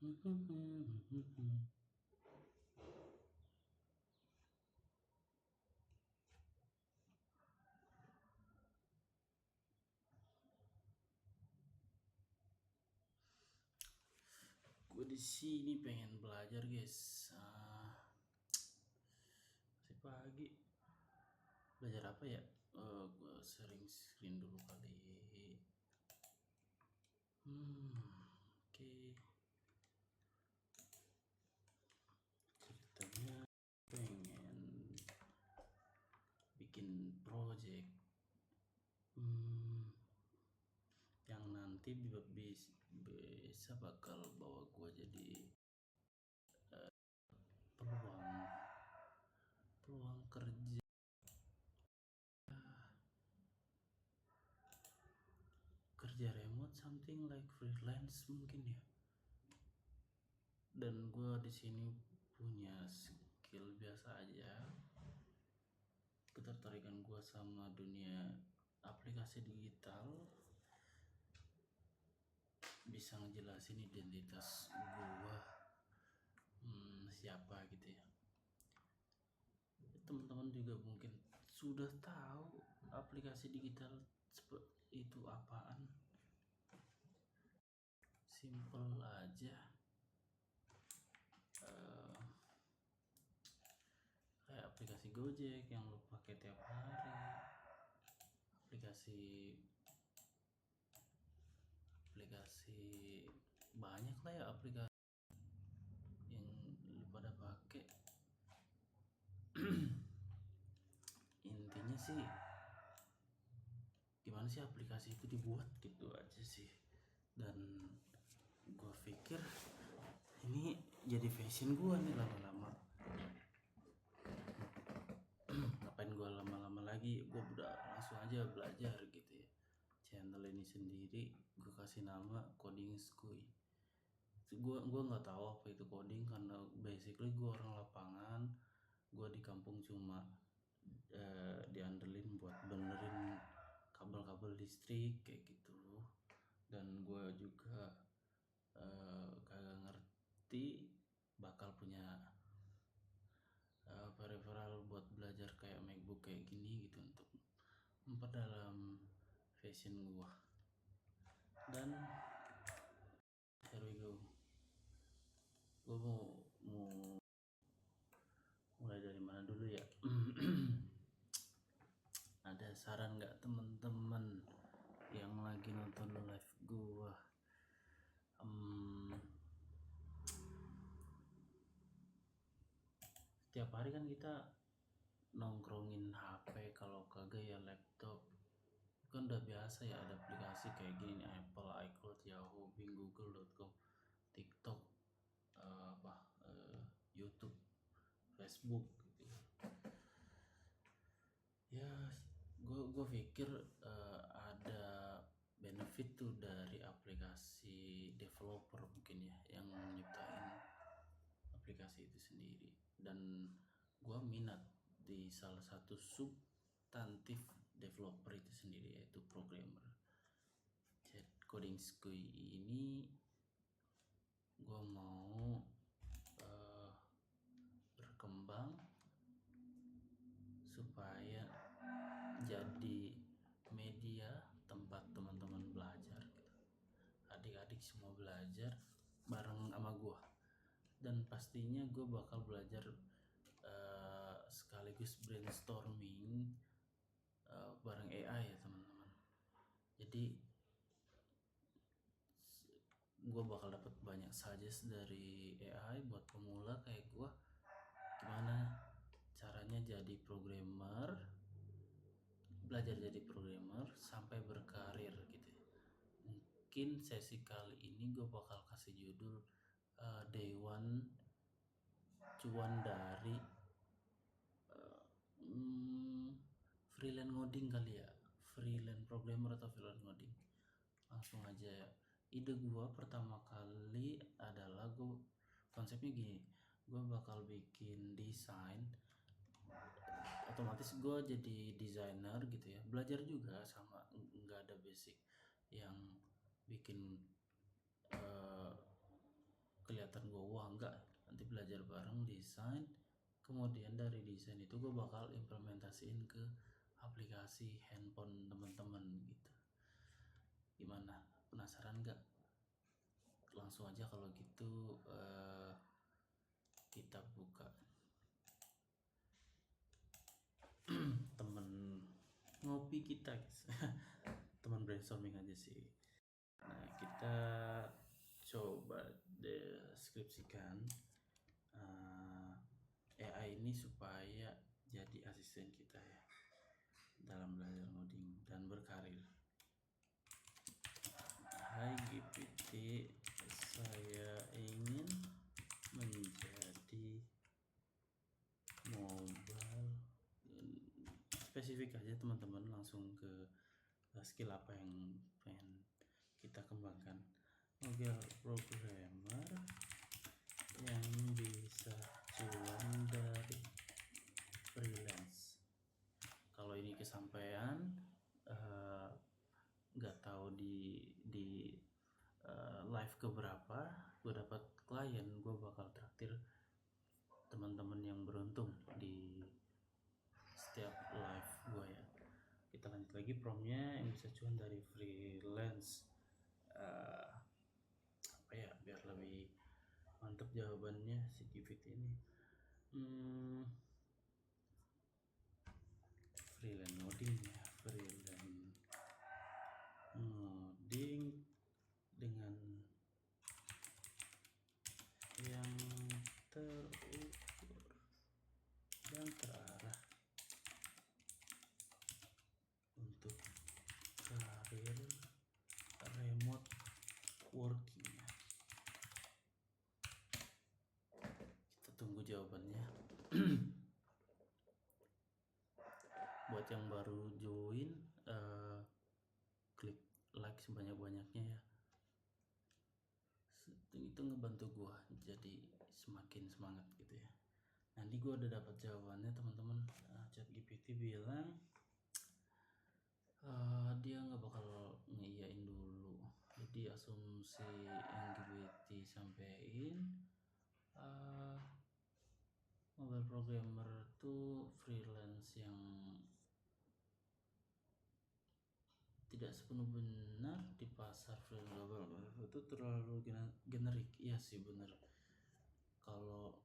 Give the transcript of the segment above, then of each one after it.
Gue di sini pengen belajar guys. Masih pagi. Belajar apa ya? Gue sering screen dulu kali. Oke. Ceritanya pengen bikin project yang nanti bisa bakal bawa gue jadi peluang kerja remote, something like freelance mungkin ya. Dan gue di sini punya skill biasa aja. Ketertarikan gue sama dunia aplikasi digital, bisa ngejelasin identitas gue siapa gitu ya. Teman-teman juga mungkin sudah tahu aplikasi digital itu apaan. Simple aja, kayak aplikasi Gojek yang lo pakai tiap hari, aplikasi banyak lah ya, aplikasi yang lu pada pakai. Intinya sih gimana sih aplikasi itu dibuat gitu aja sih. Dan gue pikir ini jadi fashion gue nih lama-lama. Ngapain gue lama-lama lagi, gue udah langsung aja belajar gitu ya. Channel ini sendiri gue kasih nama Coding Skuy. Gue nggak tahu apa itu coding karena basically gue orang lapangan. Gue di kampung cuma diandelin buat benerin kabel-kabel listrik kayak gitu loh. Dan gue juga kagak ngerti bakal punya peripheral buat belajar kayak MacBook kayak gini gitu untuk memperdalam fashion gue. Dan here we go. Gue mau mulai dari mana dulu ya? Ada saran nggak temen-temen yang lagi nonton live gue? Setiap hari kan kita nongkrongin HP, kalau kagak ya laptop. Kan udah biasa ya, ada aplikasi kayak gini nih, Apple, iCloud, Yahoo, Bing, Google.com, TikTok, YouTube, Facebook gitu. Ya, gue pikir ada benefit tuh dari aplikasi developer mungkin ya, yang nyiptain aplikasi itu sendiri. Dan gue minat di salah satu substantif developer itu sendiri, yaitu programmer. Coding Skuy ini gue mau berkembang supaya jadi media tempat teman-teman belajar gitu. Adik-adik semua belajar bareng sama gue. Dan pastinya gue bakal belajar sekaligus brainstorming bareng AI ya teman-teman. Jadi gue bakal dapat banyak suggest dari AI buat pemula kayak gue, gimana caranya jadi programmer, belajar jadi programmer sampai berkarir gitu ya. Mungkin sesi kali ini gue bakal kasih judul Day One cuan dari freelance ngoding kali ya, freelance programmer atau freelance ngoding. Langsung aja ya. Ide gue pertama kali adalah konsepnya gini, gue bakal bikin desain, otomatis gue jadi desainer gitu ya, belajar juga sama, nggak ada basic yang bikin kelihatan gue wah enggak, nanti belajar bareng desain, kemudian dari desain itu gue bakal implementasiin ke aplikasi handphone teman-teman gitu. Gimana, penasaran nggak? Langsung aja kalau gitu kita buka temen ngopi kita guys. Teman brainstorming aja sih. Nah, kita coba deskripsikan AI ini supaya jadi asisten kita ya dalam belajar ngoding dan berkarir. Hai GPT, saya ingin menjadi mobile. Spesifik aja teman-teman, langsung ke skill apa yang pengen kita kembangkan. Mobile programmer yang bisa cuan dari freelance. Kalau ini kesampaian, nggak tahu di live keberapa gue dapat klien, gue bakal traktir teman-teman yang beruntung di setiap live gue ya. Kita lanjut lagi, promptnya yang bisa cuan dari freelance. Apa ya biar lebih mantap jawabannya si GPT ini. Freelance ngoding ya, freelance ngoding dengan yang terukur dan terarah untuk karir remote working ya. Kita tunggu jawabannya. Buat yang baru join, klik like sebanyak-banyaknya ya. Itu ngebantu gue jadi semakin semangat gitu ya. Nanti gue udah dapat jawabannya teman-teman. ChatGPT bilang dia nggak bakal ngeiyain dulu. Jadi asumsi yang GPT sampein, mobile programmer tuh freelance yang tidak sepenuhnya benar di pasar freelance itu terlalu generik. Iya sih bener. Kalau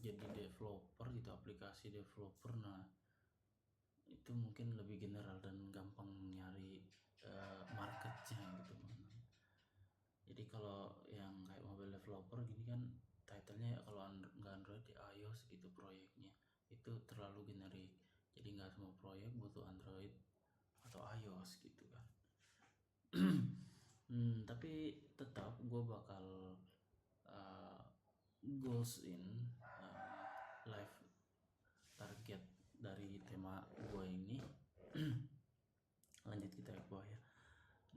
jadi developer gitu, aplikasi developer, nah itu mungkin lebih general dan gampang nyari marketnya gitu. Jadi kalau yang kayak mobile developer gini kan titlenya ya, kalau nggak Android di iOS gitu proyeknya, itu terlalu generik. Jadi nggak semua proyek butuh Android atau iOS gitu kan. Tapi tetap gue bakal goals in live target dari tema gue ini. Lanjut kita ke bawah ya.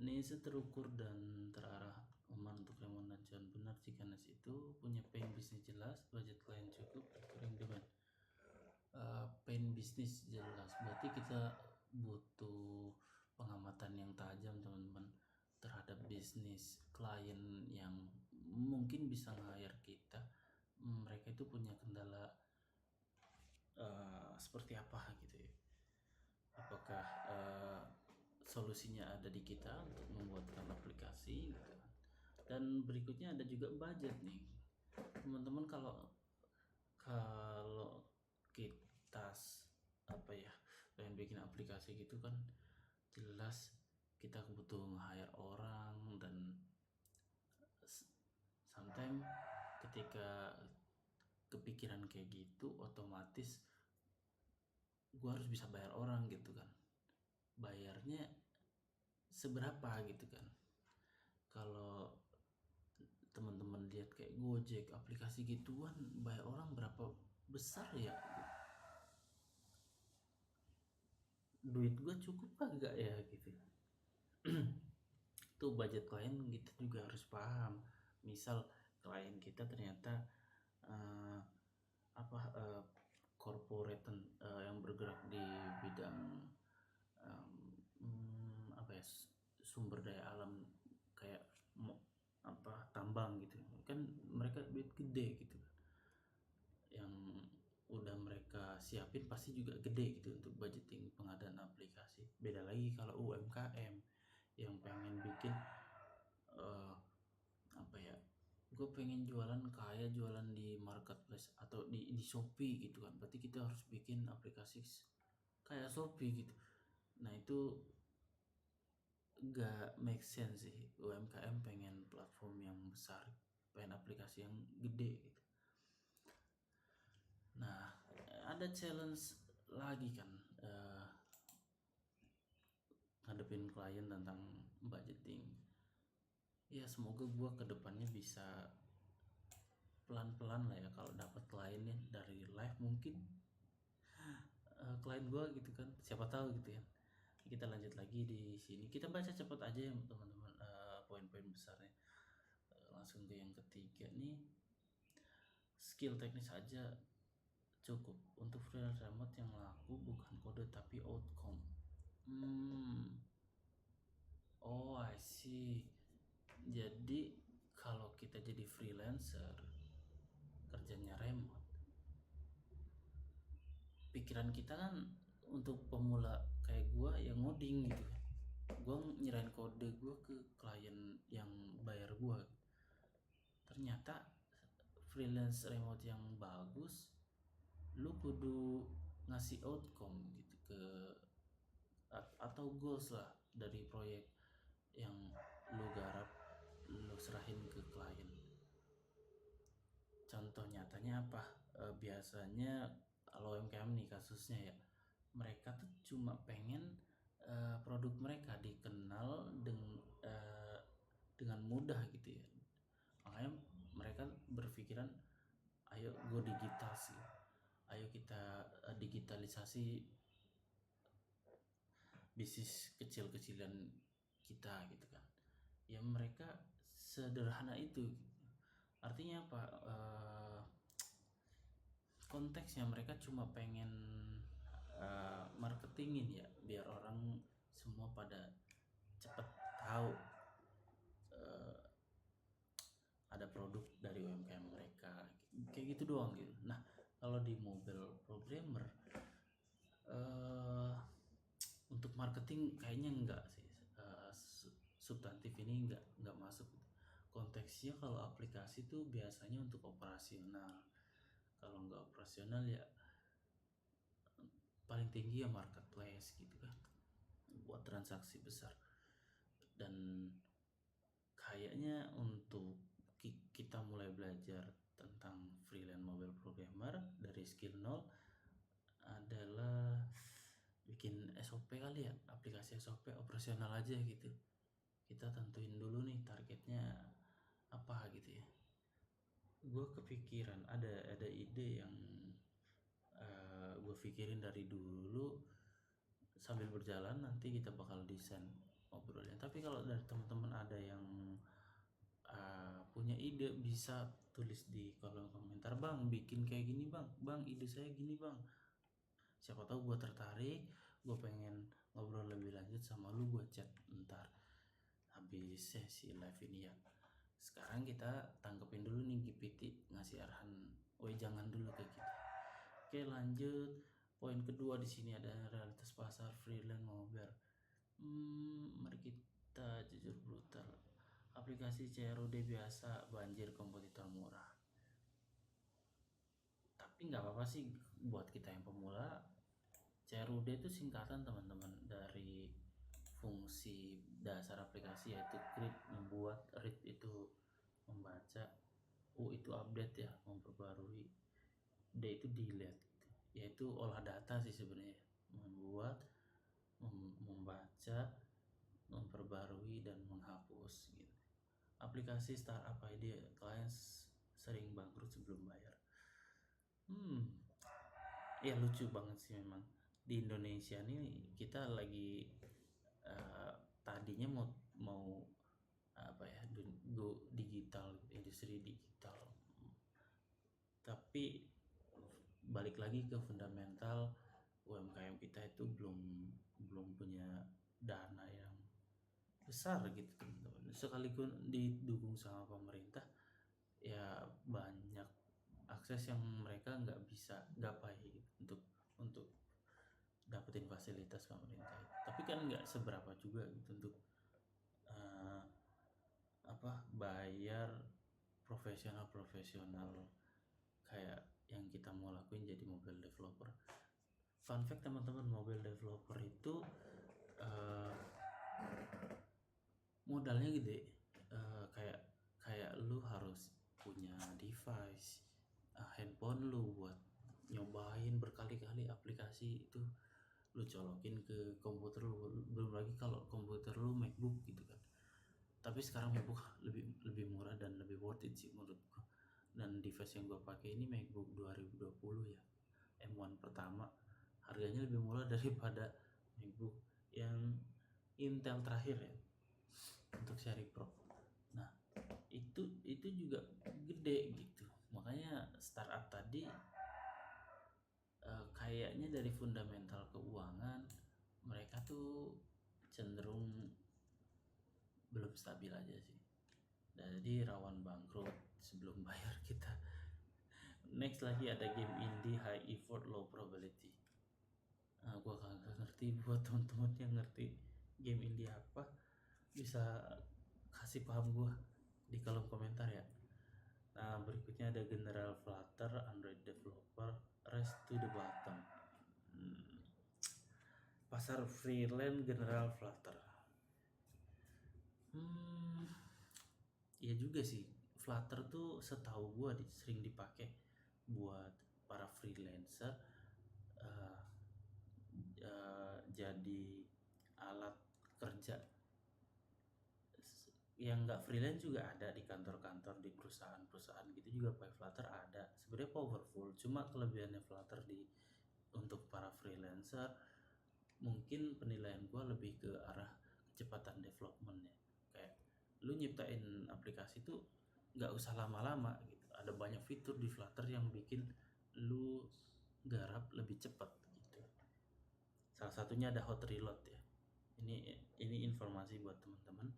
Ini terukur dan terarah aman untuk remote dan cuan benar jika NAS itu punya pain bisnis jelas, budget klien cukup, recurring demand. Pain bisnis jelas berarti kita butuh pengamatan yang tajam teman-teman terhadap bisnis klien yang mungkin bisa nge-hire kita. Mereka itu punya kendala seperti apa gitu ya. Apakah solusinya ada di kita untuk membuatkan aplikasi gitu. Dan berikutnya ada juga budget nih teman-teman. Kalau kita apa ya pengen bikin aplikasi gitu kan, jelas kita butuh nge-hire orang, dan sometimes ketika kepikiran kayak gitu otomatis gue harus bisa bayar orang gitu kan. Bayarnya seberapa gitu kan. Kalau teman-teman lihat kayak Gojek, aplikasi gituan, bayar orang berapa besar ya, duit gue cukup kagak ya gitu. Tuh budget klien kita juga harus paham. Misal klien kita ternyata corporate yang bergerak di bidang apa ya, sumber daya alam kayak tambang gitu kan, mereka gede gitu kan. Yang udah mereka siapin pasti juga gede gitu untuk budgeting pengadaan aplikasi. Beda lagi kalau UMKM yang pengen bikin eh, apa ya, gue pengen jualan kayak jualan di marketplace atau di Shopee gitu kan, berarti kita harus bikin aplikasi kayak Shopee gitu. Nah itu gak make sense sih. UMKM pengen platform yang besar, pengen aplikasi yang gede gitu. Nah ada challenge lagi kan, ngadepin klien tentang budgeting. Ya semoga gue kedepannya bisa pelan-pelan lah ya, kalau dapat klien ya dari live mungkin klien gue gitu kan, siapa tahu gitu ya. Kita lanjut lagi di sini, kita baca cepat aja ya teman-teman, poin-poin besarnya. Langsung ke yang ketiga nih, skill teknis aja cukup untuk freelance remote yang laku bukan kode tapi outcome. Oh I see. Jadi kalau kita jadi freelancer kerjanya remote, pikiran kita kan untuk pemula kayak gue yang ngoding gitu, gue nyerahin kode gue ke klien yang bayar gue. Ternyata freelance remote yang bagus, lu kudu ngasih outcome gitu ke atau goals lah dari proyek yang lu garap, lu serahin ke klien. Contoh nyatanya apa? Biasanya kalau UMKM nih kasusnya ya, mereka tuh cuma pengen produk mereka dikenal dengan mudah gitu ya. Makanya mereka berpikiran, ayo go digital sih, ayo kita digitalisasi bisnis kecil-kecilan kita gitu kan. Ya mereka sederhana itu. Artinya apa? Konteksnya mereka cuma pengen marketingin ya, biar orang semua pada cepet tahu ada produk dari UMKM mereka, kayak gitu doang gitu. Nah kalau di mobile programmer, untuk marketing kayaknya enggak sih, substantif ini enggak masuk. Konteksnya kalau aplikasi tuh biasanya untuk operasional. Kalau nggak operasional ya paling tinggi ya marketplace gitu kan, buat transaksi besar. Dan kayaknya untuk kita mulai belajar tentang freelance mobile programmer dari skill nol adalah bikin SOP kali ya, aplikasi SOP operasional aja gitu. Kita tentuin dulu nih targetnya apa gitu ya. Gue kepikiran ada ide yang gue pikirin dari dulu, sambil berjalan nanti kita bakal desain ngobrolnya. Tapi kalau dari teman-teman ada yang punya ide, bisa tulis di kolom komentar, bang bikin kayak gini bang ide saya gini bang. Siapa tahu gue tertarik, gue pengen ngobrol lebih lanjut sama lu, gue chat ntar habis sesi live ini ya. Sekarang kita tangkepin dulu nih GPT ngasih arahan, jangan dulu kayak gitu. Oke lanjut, poin kedua di sini ada realitas pasar freelance mobile. Mari kita jujur brutal, aplikasi CRUD biasa banjir kompetitor murah. Tapi nggak apa-apa sih buat kita yang pemula. CRUD itu singkatan teman-teman dari fungsi dasar aplikasi, yaitu create membuat, read itu membaca, U itu update ya memperbarui, D itu delete yaitu olah data sih sebenarnya, membuat, membaca, memperbarui dan menghapus gitu. Aplikasi startup ID, klien sering bangkrut sebelum bayar. Ya lucu banget sih memang di Indonesia nih, kita lagi tadinya mau apa ya, go digital, industri digital, tapi balik lagi ke fundamental, UMKM kita itu belum punya dana yang besar gitu teman-teman. Sekalipun didukung sama pemerintah, ya banyak akses yang mereka nggak bisa gapai untuk dapetin fasilitas pemerintah. Tapi kan nggak seberapa juga gitu untuk uh, bayar profesional kayak yang kita mau lakuin jadi mobile developer. Fun fact teman-teman, mobile developer itu uh, modalnya gede. Kayak lu harus punya device, handphone lu buat nyobain berkali-kali aplikasi itu, lu colokin ke komputer lu. Belum lagi kalau komputer lu MacBook gitu kan. Tapi sekarang MacBook lebih lebih murah dan lebih worth it sih menurut gua. Dan device yang gua pakai ini MacBook 2020 ya, M1 pertama, harganya lebih murah daripada MacBook yang Intel terakhir ya untuk seri Pro. Nah itu juga gede gitu. Makanya startup tadi kayaknya dari fundamental keuangan mereka tuh cenderung belum stabil aja sih. Jadi rawan bangkrut sebelum bayar kita. Next lagi ada game indie high effort low probability. Gua kagak ngerti, buat teman-teman yang ngerti game indie apa bisa kasih paham gua di kolom komentar ya. Nah berikutnya ada General Flutter Android developer race to the bottom. Pasar freelance General Flutter. Iya juga sih, Flutter tuh setahu gua sering dipakai buat para freelancer, uh, jadi alat kerja. Yang nggak freelance juga ada di kantor-kantor, di perusahaan-perusahaan gitu juga pakai Flutter ada. Sebenarnya powerful, cuma kelebihannya Flutter untuk para freelancer mungkin penilaian gua lebih ke arah kecepatan developmentnya. Kayak lu nyiptain aplikasi tuh nggak usah lama-lama gitu. Ada banyak fitur di Flutter yang bikin lu garap lebih cepat gitu. Salah satunya ada hot reload ya. Ini informasi buat teman-teman.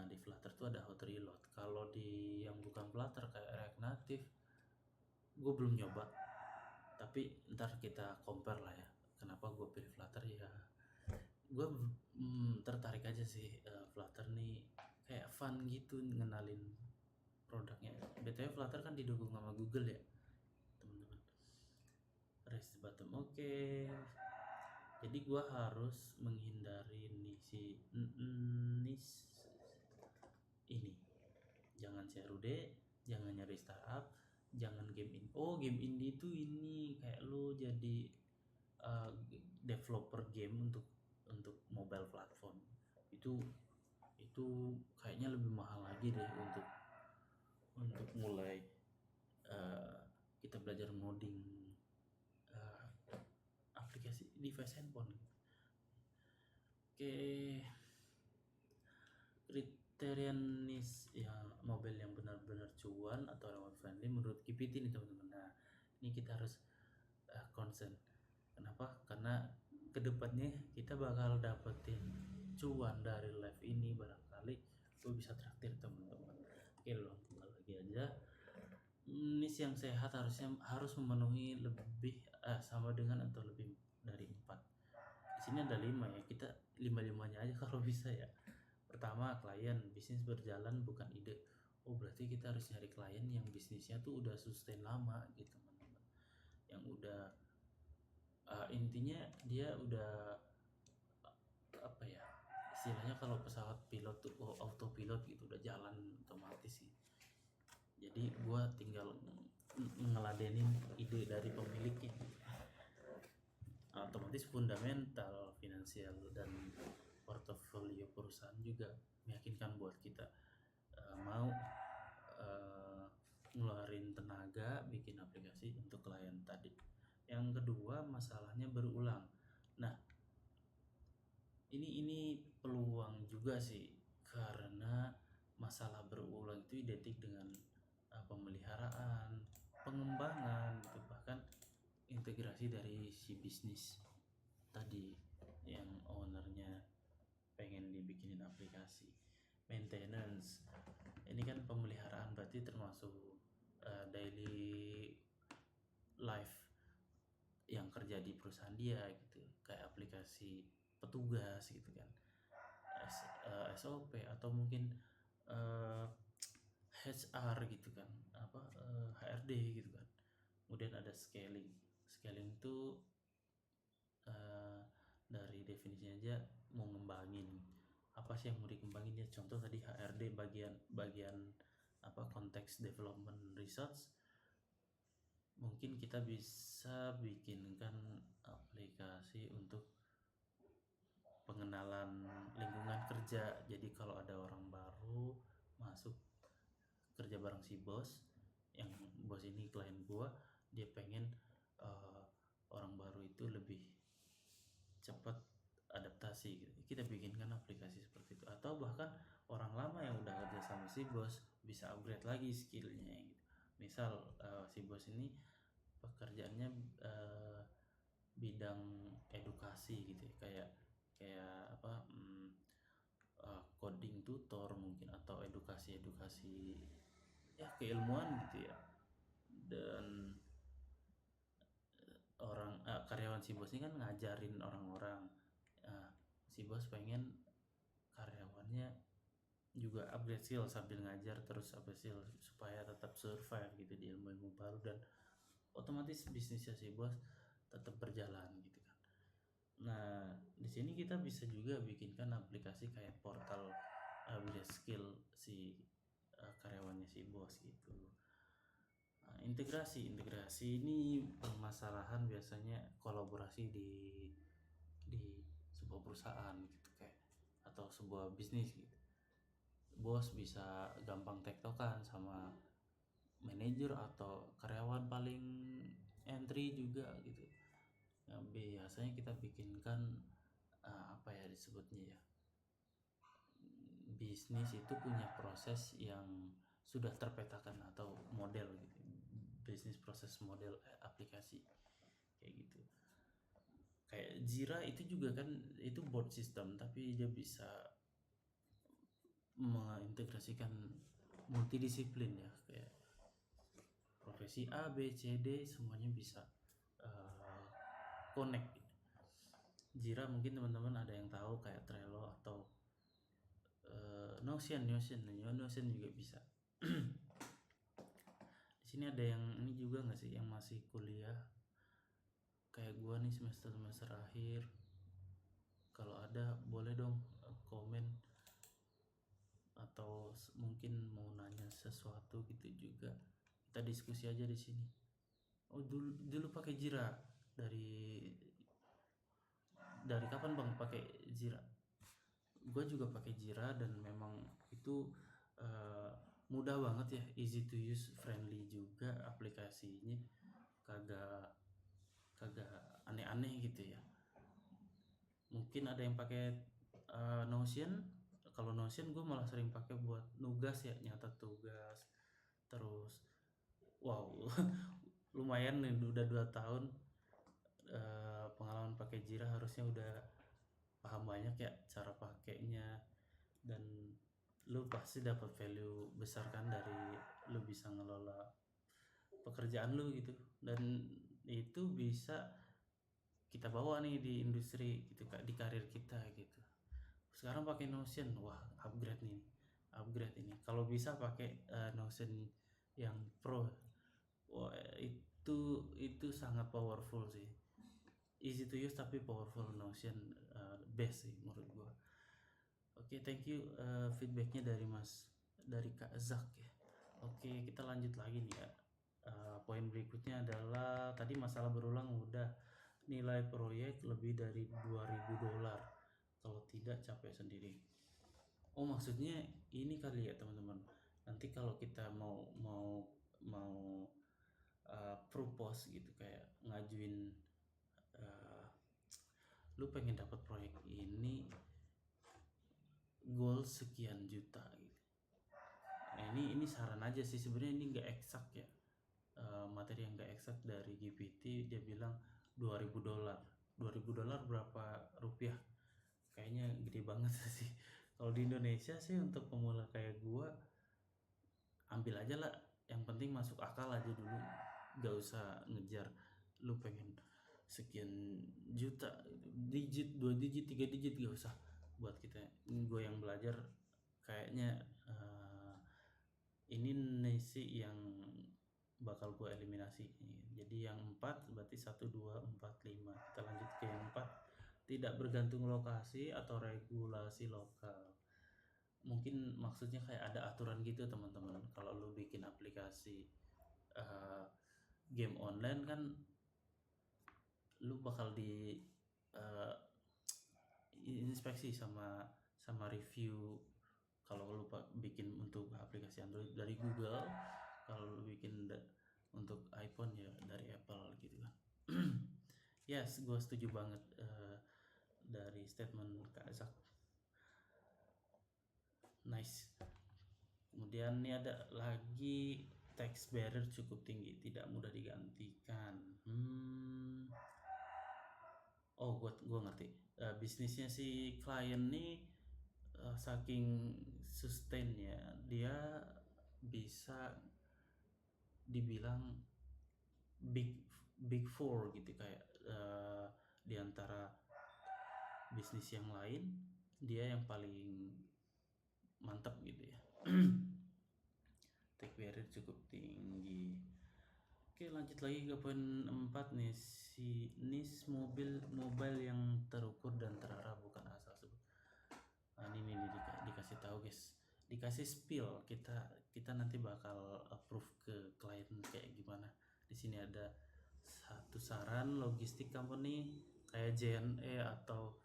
Di Flutter tuh ada hot reload. Kalau di yang bukan Flutter kayak React Native, gue belum nyoba. Tapi ntar kita compare lah ya. Kenapa gue pilih Flutter ya? Gue tertarik aja sih, Flutter nih kayak fun gitu ngenalin produknya. BTW Flutter kan didukung sama Google ya teman-teman. Raise bottom oke. Jadi gue harus menghindari niche ini. Jangan CRUD, jangan nyari startup, jangan game indie. Oh game indie itu ini kayak lu jadi developer game untuk mobile platform. Itu kayaknya lebih mahal lagi deh untuk mulai kita belajar ngoding aplikasi device handphone. Oke, kriteria niche ya mobile yang benar-benar cuan atau ramah friendly menurut GPT nih teman-teman. Nah ini kita harus concern. Kenapa? Karena kedepannya kita bakal dapetin cuan dari live ini, barangkali gue bisa traktir teman-teman. Oke loh, lagi aja. Niche yang sehat harus memenuhi lebih sama dengan atau lebih dari 4. Di sini ada 5 ya, kita 5-5-nya aja kalau bisa ya. Pertama, klien, bisnis berjalan bukan ide. Oh berarti kita harus nyari klien yang bisnisnya tuh udah sustain lama gitu teman-teman. Yang udah intinya dia udah apa ya, istilahnya kalau pesawat pilot tuh autopilot gitu, udah jalan otomatis gitu. Jadi gua tinggal ngeladenin ide dari pemiliknya. Otomatis fundamental, finansial dan portofolio perusahaan juga meyakinkan buat kita mau ngeluarin tenaga bikin aplikasi untuk klien tadi. Yang kedua, masalahnya berulang. Nah, ini peluang juga sih, karena masalah berulang itu identik dengan pemeliharaan, pengembangan gitu, bahkan integrasi dari si bisnis tadi yang ownernya pengen dibikinin aplikasi. Maintenance, ini kan pemeliharaan berarti termasuk daily life yang kerja di perusahaan dia gitu, kayak aplikasi petugas gitu kan, SOP atau mungkin HR gitu kan, HRD gitu kan. Kemudian ada scaling. Scaling itu dari definisinya aja mau ngembangin apa sih yang mau dikembangin ya. Contoh tadi HRD bagian konteks development research, mungkin kita bisa bikinkan aplikasi untuk pengenalan lingkungan kerja. Jadi kalau ada orang baru masuk kerja bareng si bos, yang bos ini klien gua, dia pengen orang baru itu lebih cepat adaptasi gitu. Kita bikinkan aplikasi seperti itu. Atau bahkan orang lama yang udah kerja sama si bos bisa upgrade lagi skillnya gitu. Misal si bos ini pekerjaannya bidang edukasi gitu ya, kayak coding tutor mungkin, atau edukasi ya keilmuan gitu ya. Dan karyawan si bos ini kan ngajarin orang-orang. Si bos pengen karyawannya juga upgrade skill sambil ngajar terus upgrade skill supaya tetap survive gitu di ilmu-ilmu baru, dan otomatis bisnisnya si bos tetap berjalan gitu kan. Nah, di sini kita bisa juga bikinkan aplikasi kayak portal upgrade skill si karyawannya si bos gitu. Integrasi ini permasalahan biasanya kolaborasi di sebuah perusahaan gitu, kayak atau sebuah bisnis gitu. Bos bisa gampang tektokan sama manajer atau karyawan paling entry juga gitu. Nah, biasanya kita bikinkan disebutnya ya, bisnis itu punya proses yang sudah terpetakan atau model gitu, bisnis proses model aplikasi kayak gitu. Kayak Jira itu juga kan, itu board system tapi dia bisa mengintegrasikan multidisiplin ya, kayak profesi A, B, C, D semuanya bisa connect. Jira mungkin teman-teman ada yang tahu kayak Trello atau Notion juga bisa. Di sini ada yang ini juga nggak sih yang masih kuliah kayak gua nih semester akhir? Kalau ada boleh dong komen, atau mungkin mau nanya sesuatu gitu juga, kita diskusi aja di sini. Oh, dulu pakai Jira dari kapan bang pakai Jira? Gue juga pakai Jira dan memang itu mudah banget ya, easy to use, friendly juga aplikasinya, kagak aneh-aneh gitu ya. Mungkin ada yang pakai Notion. Kalau Notion gue malah sering pakai buat nugas ya, nyatet tugas. Terus wow lumayan nih, udah 2 tahun pengalaman pakai Jira, harusnya udah paham banyak ya cara pakainya, dan lu pasti dapat value besar kan dari lu bisa ngelola pekerjaan lu gitu, dan itu bisa kita bawa nih di industri gitu, di karir kita gitu. Sekarang pakai Notion, wah upgrade ini. Kalau bisa pakai Notion yang Pro, wah itu sangat powerful sih, easy to use tapi powerful. Notion best sih menurut gua. Oke, thank you feedbacknya dari Kak Zak ya. Oke, kita lanjut lagi nih ya. Poin berikutnya adalah tadi masalah berulang udah, nilai proyek lebih dari $2.000, kalau tidak capek sendiri. Oh, maksudnya ini kali ya teman-teman, nanti kalau kita mau propose gitu, kayak ngajuin lu pengen dapat proyek ini goal sekian juta gitu. Nah, ini saran aja sih sebenarnya, ini nggak eksak ya, materi yang nggak eksak dari GPT. Dia bilang $2.000. $2.000 berapa rupiah? Kayaknya gede banget sih. Kalau di Indonesia sih untuk pemula kayak gua, ambil aja lah yang penting masuk akal aja dulu, gak usah ngejar lu pengen sekian juta, digit, 2 digit, 3 digit, gak usah. Buat kita, gue yang belajar kayaknya ini nasi yang bakal gue eliminasi. Jadi yang 4 berarti 1, 2, 4, 5. Kita lanjut ke yang 4. Tidak bergantung lokasi atau regulasi lokal. Mungkin maksudnya kayak ada aturan gitu teman-teman. Kalau lu bikin aplikasi game online kan, lu bakal di uh, inspeksi sama review. Kalau lu bikin untuk aplikasi Android dari Google, kalau lu bikin untuk iPhone ya dari Apple gitu kan. Yes, gue setuju banget dari statement Kak Zak. Nice. Kemudian ini ada lagi, tax barrier cukup tinggi, tidak mudah digantikan. Oh, gue ngerti. Bisnisnya si klien nih saking sustainnya, dia bisa dibilang big big four gitu, kayak di antara bisnis yang lain dia yang paling mantap gitu ya. Take barrier cukup tinggi. Oke, lanjut lagi ke poin 4 nih, si niche mobile yang terukur dan terarah, bukan asal sebut. Nah, ini dikasih tahu guys, dikasih spill, kita nanti bakal approve ke klien kayak gimana. Di sini ada satu saran logistik company kayak JNE atau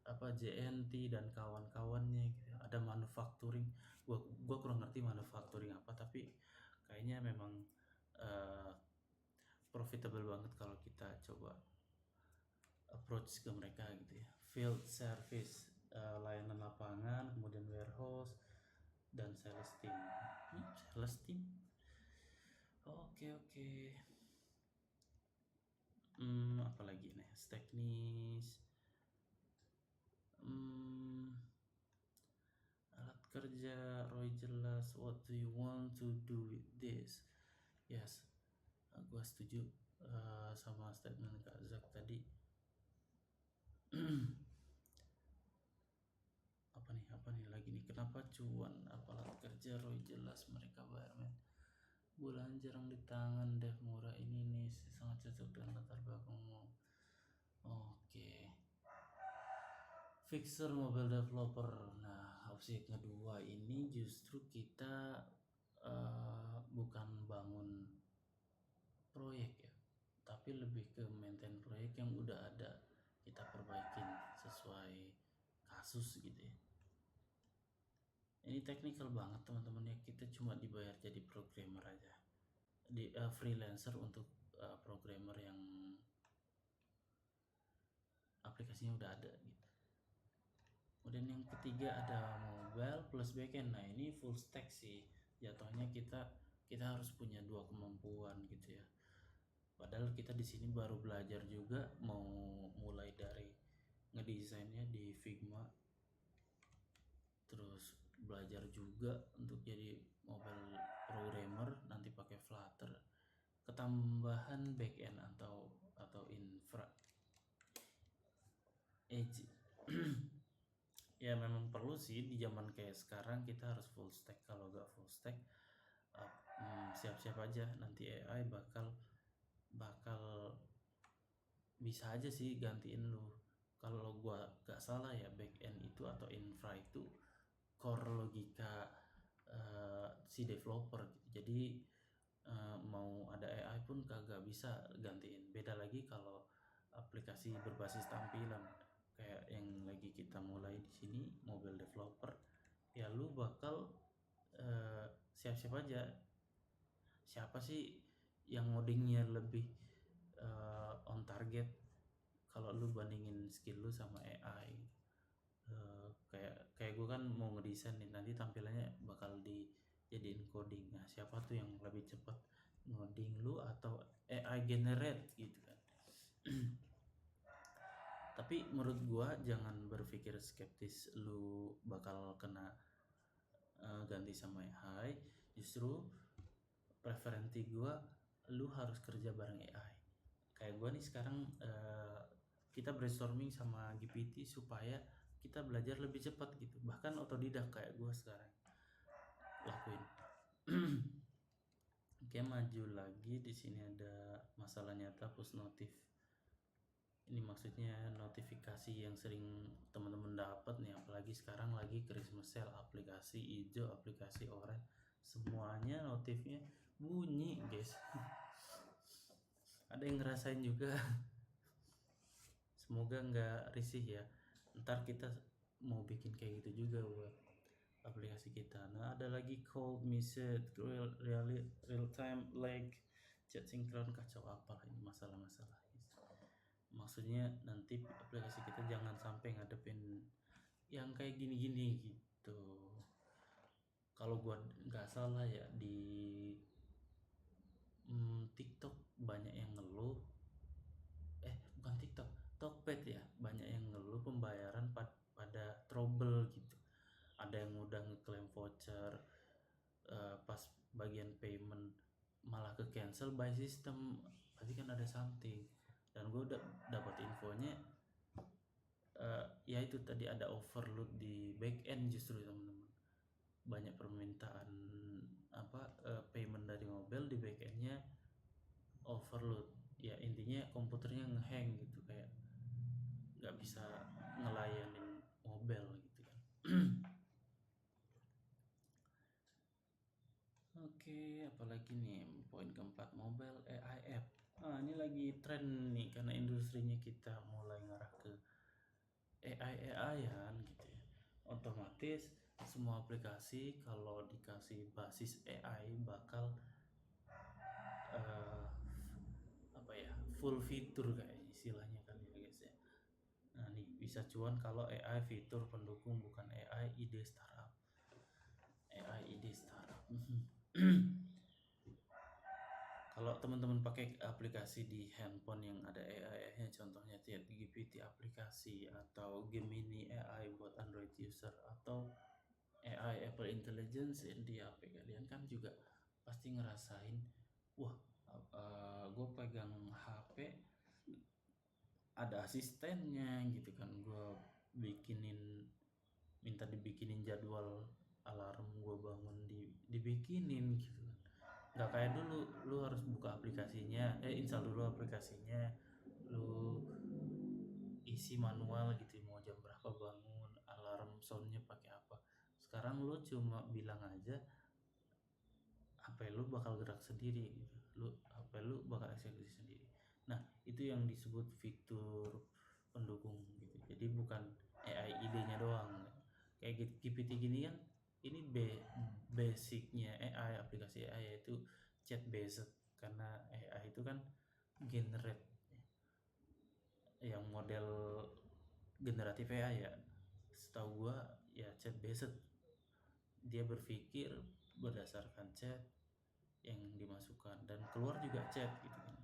apa JNT dan kawan-kawannya gitu. Ada manufacturing, gua kurang ngerti manufacturing apa, tapi kayaknya memang profitable banget kalau kita coba approach ke mereka gitu ya. Field service, layanan lapangan, kemudian warehouse dan sales team. Sales team. Oke. Apa lagi nih? Teknis. Alat kerja, Roy jelas. What do you want to do with this? Yes, gue setuju sama statement Kak Zak tadi. apa nih lagi nih, kenapa cuan, apalah kerja, Roy jelas, mereka bayar men, bulan jarang di tangan, dev murah ini nih sangat cocok dengan latar belakangmu. Oke. Fixer mobile developer. Nah, opsi kedua ini justru kita bukan bangun proyek ya, tapi lebih ke maintain proyek yang udah ada, kita perbaikin sesuai kasus gitu ya. Ini technical banget teman-teman ya, kita cuma dibayar jadi programmer aja, di freelancer untuk programmer yang aplikasinya udah ada gitu. Kemudian yang ketiga ada mobile plus backend. Nah, ini full stack sih jatuhnya, kita harus punya dua kemampuan gitu ya. Padahal kita di sini baru belajar juga, mau mulai dari ngedesainnya di Figma, terus belajar juga untuk jadi mobile programmer nanti pakai Flutter, ketambahan backend atau infra edge. Ya memang perlu sih di zaman kayak sekarang, kita harus full stack. Kalau gak full stack, siap-siap aja nanti AI bakal bisa aja sih gantiin lu. Kalau gua gak salah ya, backend itu atau infra itu core logika si developer gitu. Jadi mau ada AI pun kagak bisa gantiin. Beda lagi kalau aplikasi berbasis tampilan kayak yang lagi kita mulai di sini, mobile developer, ya lu bakal siap-siap aja. Siapa sih yang ngodingnya lebih on target kalau lu bandingin skill lu sama AI? Kayak gue kan mau ngedesain nih, nanti tampilannya bakal dijadiin coding. Nah, siapa tuh yang lebih cepat ngoding, lu atau AI generate gitu kan? Tapi menurut gue jangan berpikir skeptis lu bakal kena ganti sama AI. Justru preferensi gue, lu harus kerja bareng AI. Kayak gue nih sekarang kita brainstorming sama GPT supaya kita belajar lebih cepat gitu, bahkan otodidak kayak gue sekarang lakuin. Oke, maju lagi. Di sini ada masalah nyata push notif. Ini maksudnya notifikasi yang sering teman-teman dapat nih, apalagi sekarang lagi Christmas sale, aplikasi hijau, aplikasi oranye, semuanya notifnya bunyi, guys. Ada yang ngerasain juga? Semoga nggak risih ya. Ntar kita mau bikin kayak gitu juga buat aplikasi kita. Nah, ada lagi cold message, real time lag, chat sinkron, kacau apa ini masalah-masalah. Maksudnya nanti aplikasi kita jangan sampai ngadepin yang kayak gini-gini gitu. Kalau gua nggak salah ya, di TikTok banyak yang ngeluh, bukan TikTok, Tokped ya, banyak yang ngeluh pembayaran pada trouble gitu. Ada yang udah ngeklaim voucher, pas bagian payment malah ke cancel by system, pasti kan ada something. Dan gue udah dapat infonya, ya itu tadi ada overload di back end justru teman-teman. Banyak permintaan payment dari mobile, di back endnya overload. Ya intinya komputernya ngehang gitu, kayak nggak bisa ngelayanin mobile gitu kan. Oke, apalagi nih poin keempat, mobile AI app. Ini lagi tren nih karena industrinya kita mulai ngarah ke AI-an gitu ya. Otomatis semua aplikasi kalau dikasih basis AI bakal full fitur kayak istilahnya kali ya guys ya. Nah nih bisa cuan kalau AI fitur pendukung, bukan AI ide startup. AI ide startup. Kalau teman-teman pakai aplikasi di handphone yang ada AI-nya, contohnya ChatGPT aplikasi, atau Gemini AI buat Android user, atau AI Apple Intelligence di HP kalian, kan juga pasti ngerasain, wah, gue pegang HP ada asistennya gitu kan, gue minta dibikinin jadwal alarm gue bangun, dibikinin gitu kan. Nggak kayak dulu lu harus buka aplikasinya, install dulu aplikasinya, lu isi manual gitu, mau jam berapa bangun, alarm soundnya pakai apa. Sekarang lu cuma bilang aja, HP lu bakal gerak sendiri gitu, HP lu bakal eksekusi sendiri. Nah itu yang disebut fitur pendukung gitu. Jadi bukan AI idenya doang. Kayak GPT gini kan, ini basicnya AI, aplikasi AI yaitu chat based, karena AI itu kan generate yang model generatif AI ya. Setahu gua ya chat based, dia berpikir berdasarkan chat yang dimasukkan dan keluar juga chat gitu kan.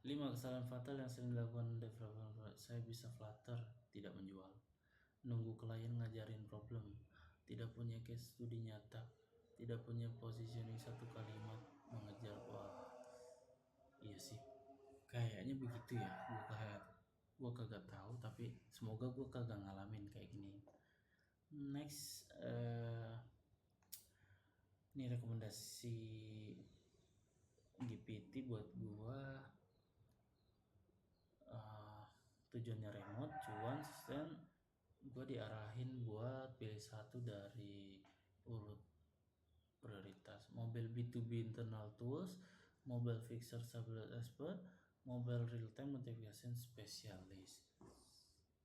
5 kesalahan fatal yang sering dilakukan developer. Saya bisa Flutter, tidak menjual. Nunggu klien ngajarin problem, tidak punya case studi nyata, tidak punya positioning satu kalimat, mengejar. Wah, iya sih, kayaknya begitu ya. Gue kagak tahu, tapi semoga gue kagak ngalamin kayak gini. Next, ini rekomendasi GPT buat gue. Tujuannya remote, cuan, dan gue diarahin buat pilih satu dari urut prioritas: mobile B2B internal tools, mobile fixer stability expert, mobile real time notification specialist.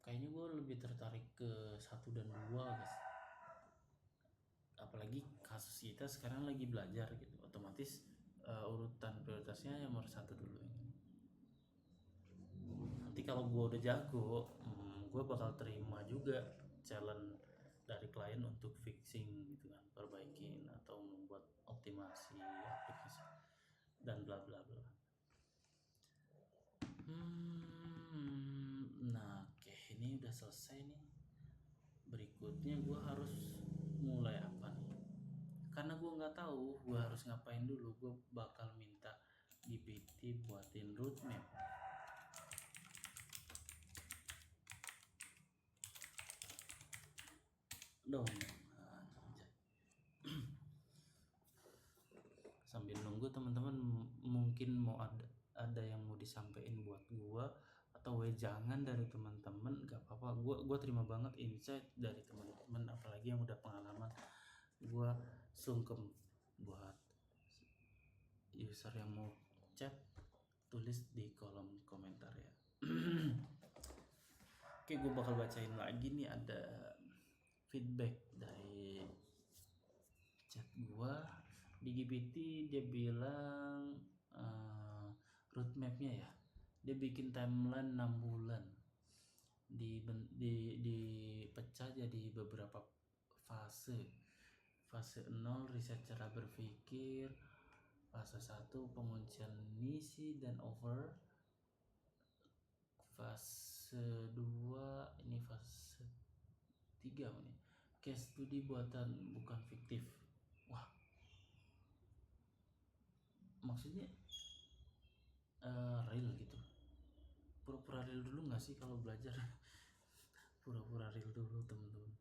Kayaknya gue lebih tertarik ke 1 dan 2 guys, apalagi kasus kita sekarang lagi belajar gitu, otomatis urutan prioritasnya yang nomor 1 dulu. Nanti kalau gue udah jago, gue bakal terima juga challenge dari klien untuk fixing gitu kan, perbaikin atau membuat optimasi aplikasi dan bla bla bla. Nah oke, ini udah selesai nih. Berikutnya gue harus mulai apa nih? karena gue nggak tahu gue harus ngapain dulu, gue bakal minta GPT buatin roadmap dong. Sambil nunggu teman-teman mungkin mau ada yang mau disampaikan buat gue atau jangan dari teman-teman, gak apa-apa, gue terima banget insight dari teman-teman, apalagi yang udah pengalaman. Gue sungkem buat user yang mau chat, tulis di kolom komentar ya. Oke, gue bakal bacain lagi nih, ada feedback dari chat gue di GPT. Dia bilang roadmapnya ya, dia bikin timeline 6 bulan dipecah jadi beberapa fase. Fase 0 riset cara berpikir, fase 1 penguncian misi dan over, fase 2 ini fase 3 nih, case study buatan bukan fiktif. Wah, maksudnya real gitu, pura-pura real dulu nggak sih kalau belajar? Pura-pura real dulu teman-teman.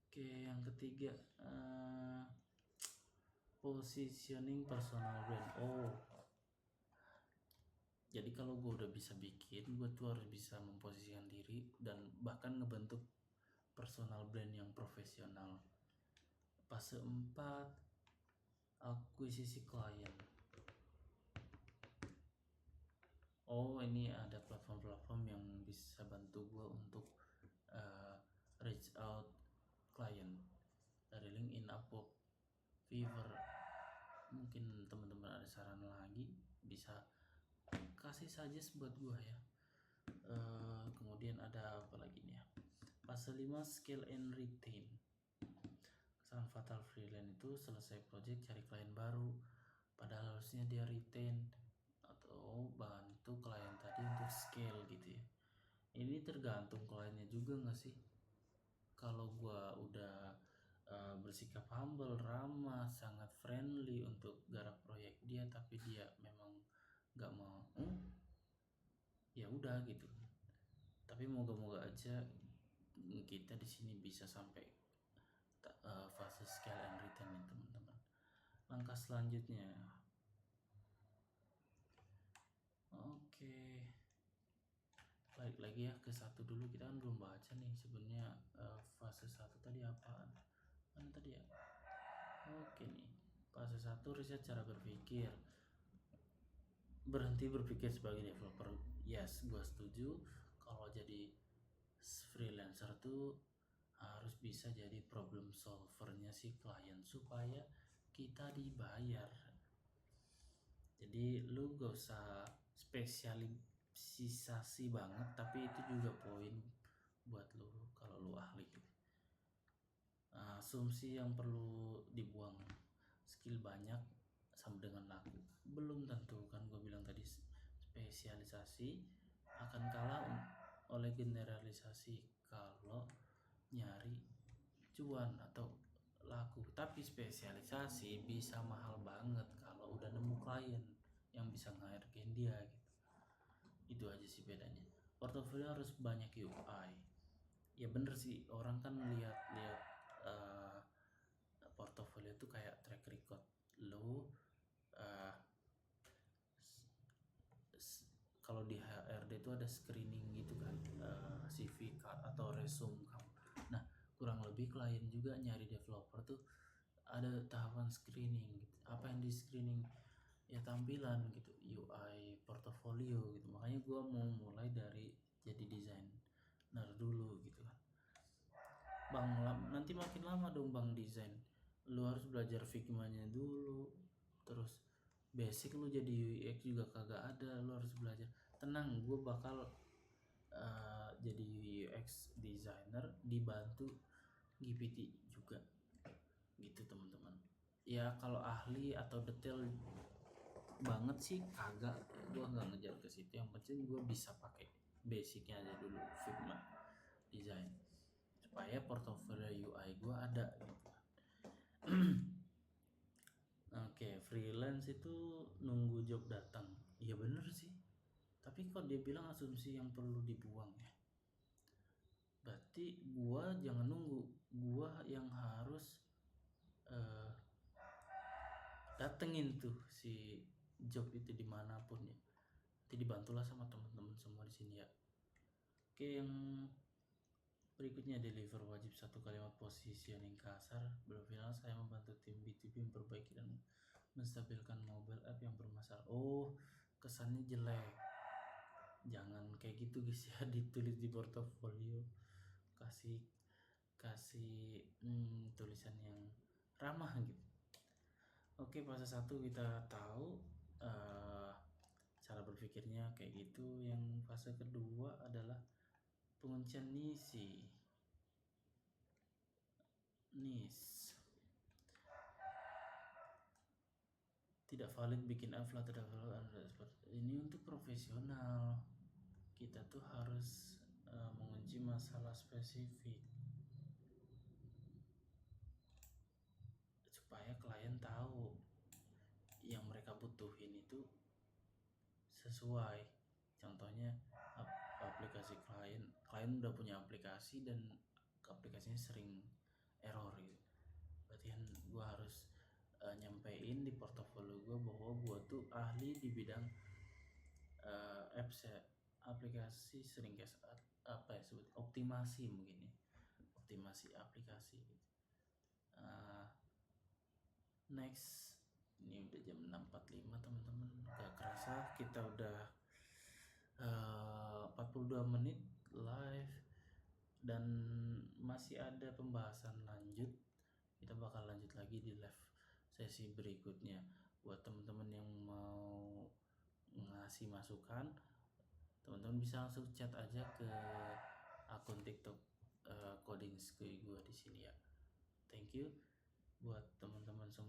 Oke, yang ketiga positioning personal brand. Oh, jadi kalau gue udah bisa bikin, gue tuh harus bisa memposisikan diri dan bahkan ngebentuk personal brand yang profesional. Fase 4 akuisisi klien. Oh, ini ada platform-platform yang bisa bantu gue untuk reach out klien dari LinkedIn, Upwork, Fiverr. Mungkin teman-teman ada saran lagi, bisa kasih suggest buat gue ya. Kemudian ada apa lagi nih ya? Fase 5 scale and retain. Kesalahan fatal freelance itu selesai project cari klien baru, padahal harusnya dia retain atau bantu klien tadi untuk scale gitu ya. Ini tergantung kliennya juga nggak sih? Kalau gua udah bersikap humble, ramah, sangat friendly untuk garap proyek dia, tapi dia memang nggak mau, ya udah gitu. Tapi moga-moga aja kita di sini bisa sampai fase scale and retain ya teman-teman. Langkah selanjutnya, oke, balik lagi ya ke satu dulu, kita kan belum baca nih sebenarnya fase 1 tadi apaan? Mana tadi ya? Oke nih, fase 1 riset cara berpikir. Berhenti berpikir sebagai developer. Yes, gue setuju. Kalau jadi freelancer tuh harus bisa jadi problem solvernya si klien supaya kita dibayar. Jadi lu gak usah spesialisasi banget, tapi itu juga poin buat lu kalau lu ahli gitu. Asumsi yang perlu dibuang, skill banyak sama dengan laku belum tentu, kan gue bilang tadi spesialisasi akan kalah oleh generalisasi kalau nyari cuan atau laku. Tapi spesialisasi bisa mahal banget kalau udah nemu klien yang bisa ngehargain dia gitu. Itu aja sih bedanya. Portofolio harus banyak UI. Ya bener sih, orang kan lihat portofolio itu kayak track record lo. Kalau di HRD itu ada screening gitu kan, CV atau resume kamu. Nah, kurang lebih klien juga nyari developer tuh ada tahapan screening gitu. Apa yang di screening? Ya tampilan gitu, UI, portofolio gitu. Makanya gue mau mulai dari jadi desainer dulu gitu kan. Bang, nanti makin lama dong bang desain. Lu harus belajar Figma-nya dulu. Terus basic lu jadi UX juga kagak ada, lu harus belajar. Tenang, gue bakal jadi UX designer dibantu GPT juga gitu teman-teman. Ya kalau ahli atau detail banget sih kagak, gue nggak ngejar ke situ. Yang penting gue bisa pakai basicnya aja dulu, Figma design, supaya portofolio UI gue ada gitu. Oke, freelance itu nunggu job datang. Iya bener sih. Tapi kok dia bilang asumsi yang perlu dibuang ya. Berarti gua jangan nunggu, gua yang harus eh, datengin tuh si job itu dimanapun ya. Nanti dibantulah sama teman-teman semua di sini ya. Oke, yang berikutnya, deliver wajib 1 kalimat positioning kasar. Belum final, saya membantu tim B2B memperbaiki dan menstabilkan mobile app yang bermasalah. Oh, kesannya jelek. Jangan kayak gitu guys ya, ditulis di portofolio. Kasih kasih tulisan yang ramah gitu. Oke, fase 1 kita tahu uh, cara berpikirnya kayak gitu. Yang fase kedua adalah penguncian niche. Tidak valid bikin upload, tidak valid ini untuk profesional. Kita tuh harus mengunci masalah spesifik supaya klien tahu yang mereka butuhin itu sesuai. Contohnya aplikasi klien udah punya aplikasi dan aplikasinya sering error gitu. Berarti kan gue harus nyampein di portofolio gue bahwa gue tuh ahli di bidang apps ya, aplikasi sering guys, apa ya sebut, optimasi mungkin ya, optimasi aplikasi gitu. Next, ini udah jam 6.45 teman-teman, gak kerasa kita udah 42 menit live dan masih ada pembahasan lanjut. Kita bakal lanjut lagi di live sesi berikutnya. Buat teman-teman yang mau ngasih masukan, teman-teman bisa langsung chat aja ke akun TikTok coding school gue di sini ya. Thank you buat teman-teman semua.